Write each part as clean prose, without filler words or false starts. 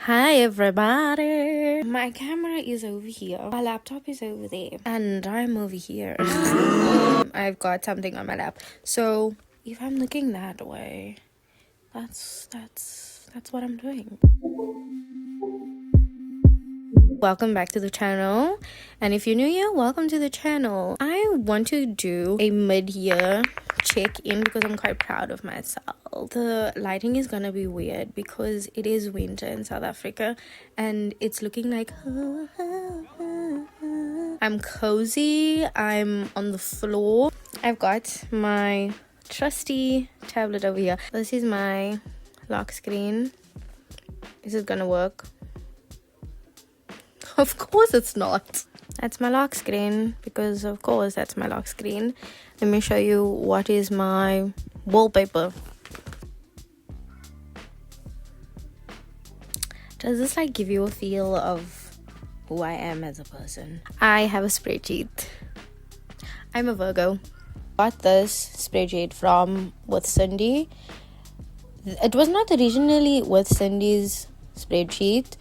Hi everybody! My camera is over here, my laptop is over there, and I'm over here. I've got something on my lap. So if I'm looking that way, that's what I'm doing. Welcome back to the channel, and if you're new here, welcome to the channel. I want to do a mid-year check-in because I'm quite proud of myself. The lighting is gonna be weird because it is winter in South Africa and it's looking like I'm cozy. I'm on the floor. I've got my trusty tablet over here. This is my lock screen. Is it gonna work? Of course it's not. That's my lock screen because of course that's my lock screen. Let me show you what is my wallpaper. Does this like give you a feel of who I am as a person? I have a spreadsheet. I'm a Virgo. Got this spreadsheet from with Cindy. It was not originally with Cindy's spreadsheet.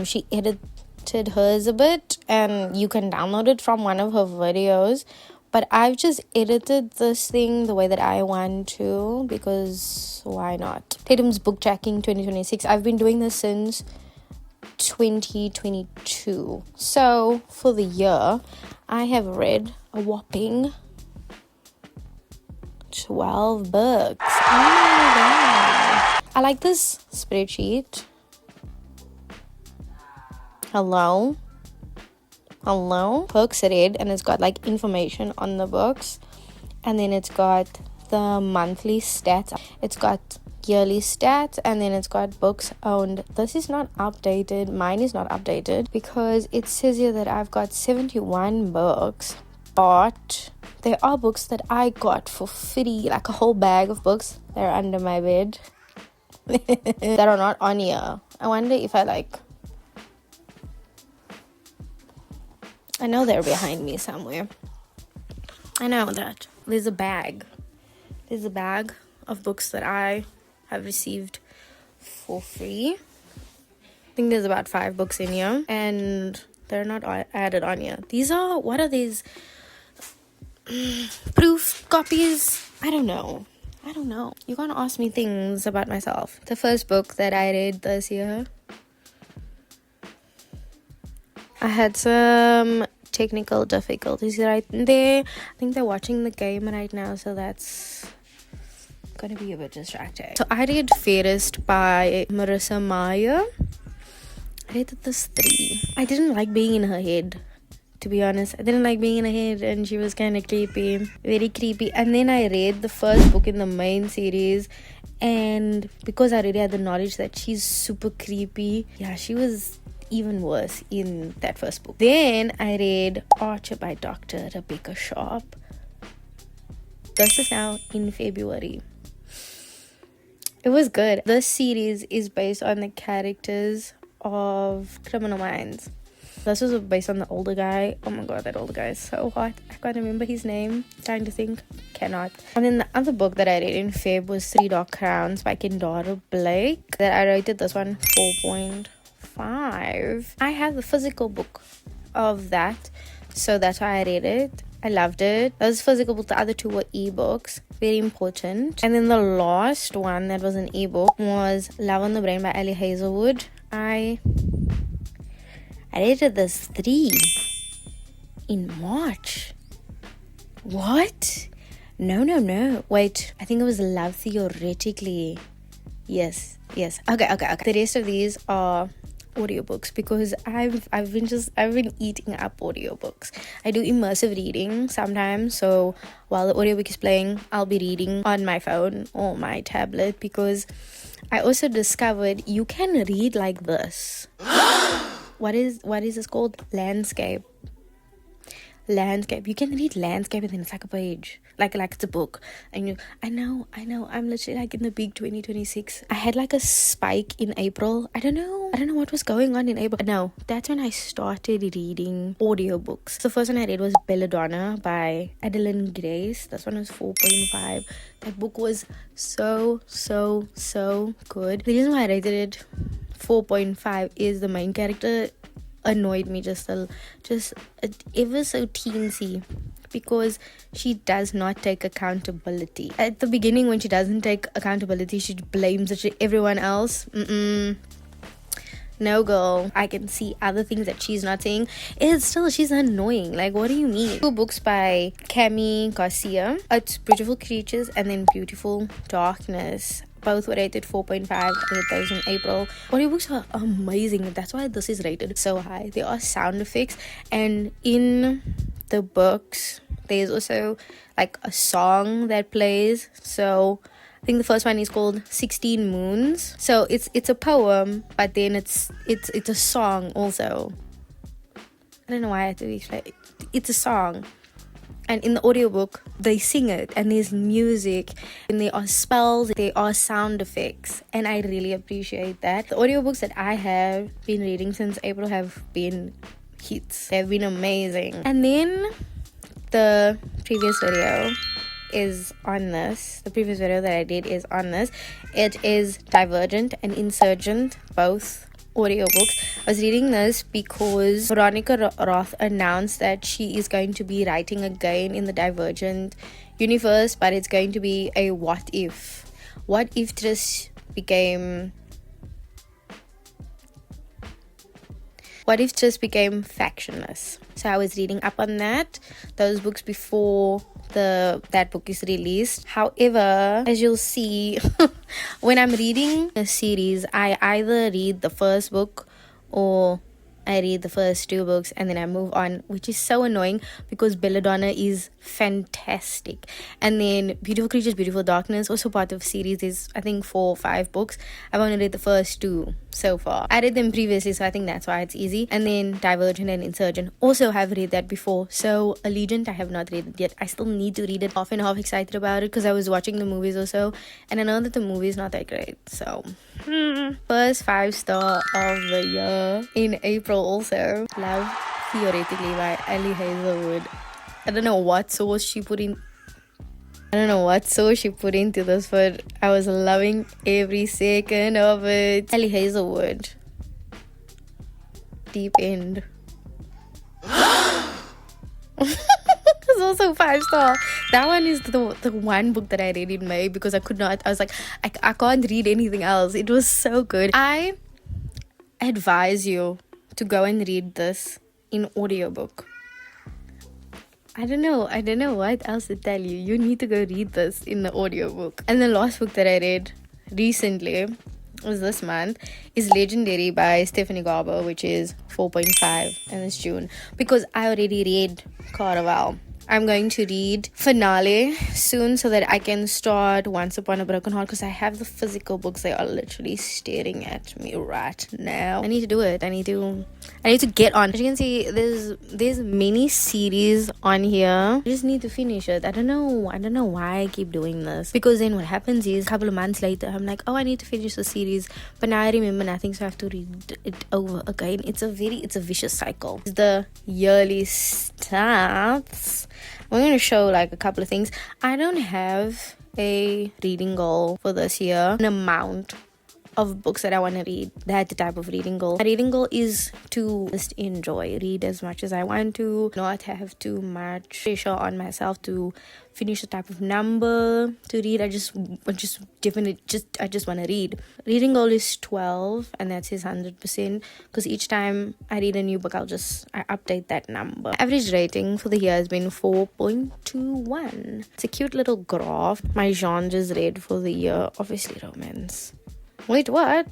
She edited hers a bit and you can download it from one of her videos, but I've just edited this thing the way that I want to because why not? Tatum's book tracking 2026. I've been doing this since 2022. So for the year I have read a whopping 12 books. Oh my god, I like this spreadsheet. Hello books read, and it's got like information on the books, and then it's got the monthly stats, it's got yearly stats, and then it's got books owned. This is not updated. Mine is not updated because it says here that I've got 71 books, but there are books that I got for free, like a whole bag of books. They're under my bed that are not on here. I wonder if I know they're behind me somewhere. I know that. There's a bag of books that I have received for free. I think there's about 5 books in here and they're not added on here. What are these? Proof copies? I don't know. You're gonna ask me things about myself. The first book that I read this year, I had some technical difficulties right there. I think they're watching the game right now, so that's gonna be a bit distracting. So I read Fairest by Marissa Meyer. I rated this 3. I didn't like being in her head, to be honest. I didn't like being in her head and she was kind of creepy, very creepy. And then I read the first book in the main series, and because I already had the knowledge that she's super creepy, yeah, she was even worse in that first book. Then I read Archer by Dr. Rebecca Sharp. This is now in February. It was good. This series is based on the characters of Criminal Minds. This was based on the older guy. Oh my god, that older guy is so hot. I can't remember his name. Trying to think. Cannot. And then the other book that I read in Feb was 3 Dark Crowns by Kendara Blake. That I rated this one 4.5. I have the physical book of that, so that's why I read it. I loved it. That was physical book. The other 2 were ebooks. Very important. And then the last one that was an ebook was Love on the Brain by Ali Hazelwood. I rated this 3 in March. What? No. Wait, I think it was Love Theoretically. Yes. Okay. The rest of these are audiobooks because I've been eating up audiobooks. I do immersive reading sometimes, so while the audiobook is playing, I'll be reading on my phone or my tablet, because I also discovered you can read like this. What is this called? Landscape. You can read landscape and then it's like a page, like it's a book. And I know I'm literally like in the big 2026. I had like a spike in April. I don't know what was going on in April. No, that's when I started reading audiobooks. The first one I read was Belladonna by Adeline Grace. This one was 4.5. That book was so good. The reason why I rated it 4.5 is the main character annoyed me just ever so teensy, because she does not take accountability. At the beginning, when she doesn't take accountability, she blames everyone else. No, girl, I can see other things that she's not saying. It's still, she's annoying. Like, what do you mean? 2 books by Cami Garcia. It's Beautiful Creatures and then Beautiful Darkness. Both were rated 4.5. I read those in April. Audiobooks are amazing. That's why this is rated so high. There are sound effects, and in the books there's also like a song that plays. So I think the first one is called 16 Moons. So it's a poem, but then it's a song also. I don't know why I have to explain. It's a song. And in the audiobook, they sing it, and there's music, and there are spells, there are sound effects, and I really appreciate that. The audiobooks that I have been reading since April have been hits. They've been amazing. And then the previous video is on this. The previous video that I did is on this. It is Divergent and Insurgent, both audiobooks. I was reading this because Veronica Roth announced that she is going to be writing again in the Divergent universe, but it's going to be a what if. What if Trish became factionless? So I was reading up on those books before that book is released. However, as you'll see, when I'm reading a series, I either read the first book or I read the first 2 books and then I move on, which is so annoying because Belladonna is fantastic. And then Beautiful Creatures, Beautiful Darkness, also part of series, is I think 4 or 5 books. I've only read the first 2 so far. I read them previously, so I think that's why it's easy. And then Divergent and Insurgent, also have read that before. So Allegiant, I have not read it yet. I still need to read it. Half and half excited about it because I was watching the movies also, and I know that the movie is not that great. So first 5-star of the year in April also. Love Theoretically by Ellie Hazelwood. I don't know what sauce she put into this, but I was loving every second of it. Ellie Hazelwood. Deep End. It's also 5-star. That one is the one book that I read in May because I was like, I can't read anything else. It was so good. I advise you to go and read this in audiobook. I don't know what else to tell you. You need to go read this in the audiobook. And the last book that I read recently, was this month, is Legendary by Stephanie Garber, which is 4.5, and it's June. Because I already read Caraval. I'm going to read Finale soon so that I can start Once Upon a Broken Heart, because I have the physical books. They are literally staring at me right now. I need to do it. I need to get on. As you can see, there's many series on here. I just need to finish it. I don't know why I keep doing this, because then what happens is a couple of months later I'm like, oh, I need to finish the series, but now I remember nothing, so I have to read it over again. It's a vicious cycle. The yearly stats. I'm going to show like a couple of things. I don't have a reading goal for this year, an amount of books that I want to read. That type of reading goal. My reading goal is to just enjoy, read as much as I want to, not have too much pressure on myself to finish the type of number to read. I just want to read. Reading goal is 12, and that is 100%, because each time I read a new book, I update that number. Average rating for the year has been 4.21. It's a cute little graph. My genres read for the year, obviously romance. Wait, what?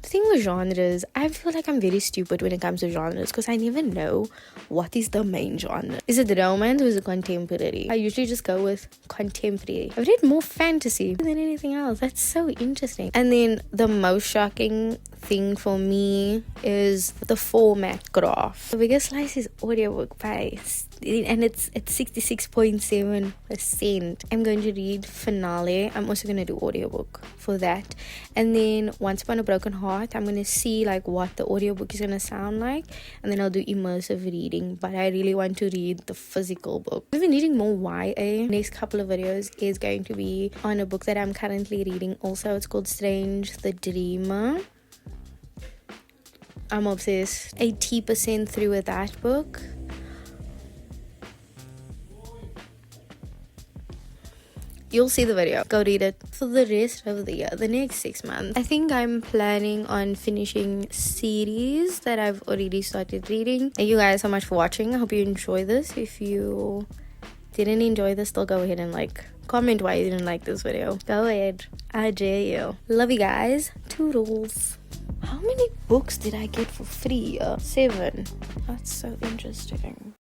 The thing with genres, I feel like I'm very stupid when it comes to genres, because I never know what is the main genre. Is it romance or is it contemporary? I usually just go with contemporary. I've read more fantasy than anything else. That's so interesting. And then the most shocking thing for me is the format graph. The biggest slice is audiobook price, and it's at 66.7%. I'm going to read Finale. I'm also going to do audiobook for that. And then Once Upon a Broken Heart, I'm going to see like what the audiobook is going to sound like, and then I'll do immersive reading. But I really want to read the physical book. I've been reading more YA. Next couple of videos is going to be on a book that I'm currently reading also. It's called Strange the Dreamer. I'm obsessed. 80% through with that book. You'll see the video. Go read it. For the rest of the year, the next 6 months, I think I'm planning on finishing series that I've already started reading. Thank you guys so much for watching. I hope you enjoy this. If you didn't enjoy this, still go ahead and comment why you didn't like this video. Go ahead. I dare you. Love you guys. Toodles. How many books did I get for free? 7. That's so interesting.